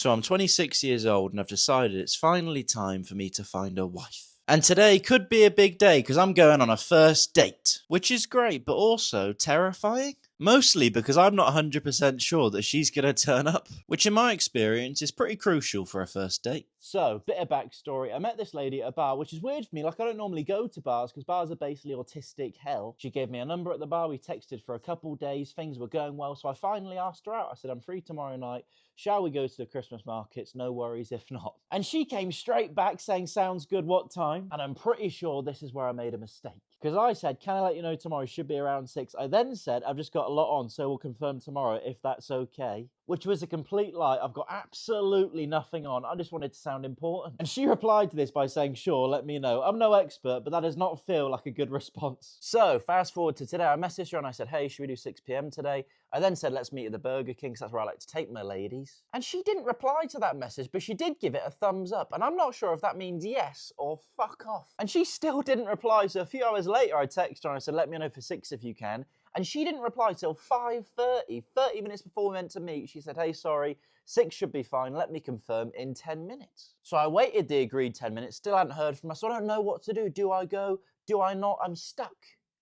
So I'm 26 years old and I've decided it's finally time for me to find a wife. And today could be a big day because I'm going on a first date, which is great, but also terrifying. Mostly because I'm not 100% sure that she's going to turn up, which in my experience is pretty crucial for a first date. So, bit of backstory. I met this lady at a bar, which is weird for me. Like, I don't normally go to bars because bars are basically autistic hell. She gave me a number at the bar. We texted for a couple days. Things were going well. So I finally asked her out. I said, I'm free tomorrow night. Shall we go to the Christmas markets? No worries if not. And she came straight back saying, sounds good, what time? And I'm pretty sure this is where I made a mistake. Because I said, can I let you know tomorrow? Should be around 6. I then said, I've just got a lot on, so we'll confirm tomorrow if that's okay. Which was a complete lie. I've got absolutely nothing on. I just wanted to sound important. And she replied to this by saying, sure, let me know. I'm no expert, but that does not feel like a good response. So fast forward to today. I messaged her and I said, hey, should we do 6 p.m. today? I then said, let's meet at the Burger King, because that's where I like to take my ladies. And she didn't reply to that message, but she did give it a thumbs up. And I'm not sure if that means yes or fuck off. And she still didn't reply. So a few hours later, I texted her and I said, let me know for 6 if you can. And she didn't reply till 5:30, 30 minutes before we meant to meet. She said, hey, sorry, 6 should be fine. Let me confirm in 10 minutes. So I waited the agreed 10 minutes, still hadn't heard from her. So I don't know what to do. Do I go? Do I not? I'm stuck.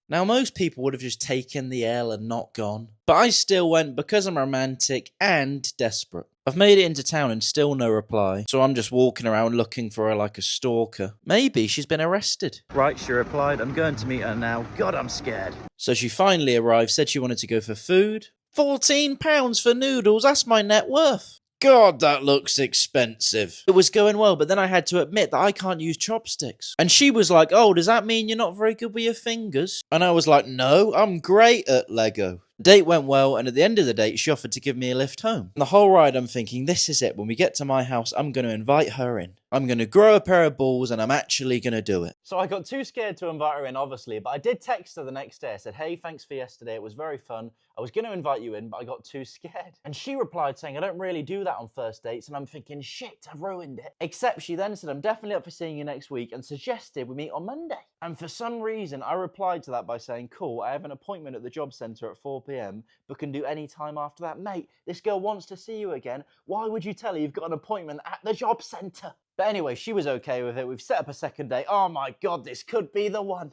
Now, most people would have just taken the L and not gone. But I still went because I'm romantic and desperate. I've made it into town and still no reply. So I'm just walking around looking for her like a stalker. Maybe she's been arrested. Right, she replied, I'm going to meet her now. God, I'm scared. So she finally arrived, said she wanted to go for food. £14 for noodles, that's my net worth. God, that looks expensive. It was going well, but then I had to admit that I can't use chopsticks. And she was like, oh, does that mean you're not very good with your fingers? And I was like, no, I'm great at Lego. The date went well, and at the end of the date, she offered to give me a lift home. And the whole ride, I'm thinking, this is it. When we get to my house, I'm going to invite her in. I'm going to grow a pair of balls, and I'm actually going to do it. So I got too scared to invite her in, obviously, but I did text her the next day. I said, hey, thanks for yesterday. It was very fun. I was going to invite you in, but I got too scared. And she replied saying, I don't really do that on first dates. And I'm thinking, shit, I've ruined it. Except she then said, I'm definitely up for seeing you next week, and suggested we meet on Monday. And for some reason, I replied to that by saying, cool, I have an appointment at the job centre at 4 p.m, but can do any time after that. Mate, this girl wants to see you again. Why would you tell her you've got an appointment at the job centre? But anyway, she was okay with it. We've set up a second date. Oh my God, this could be the one.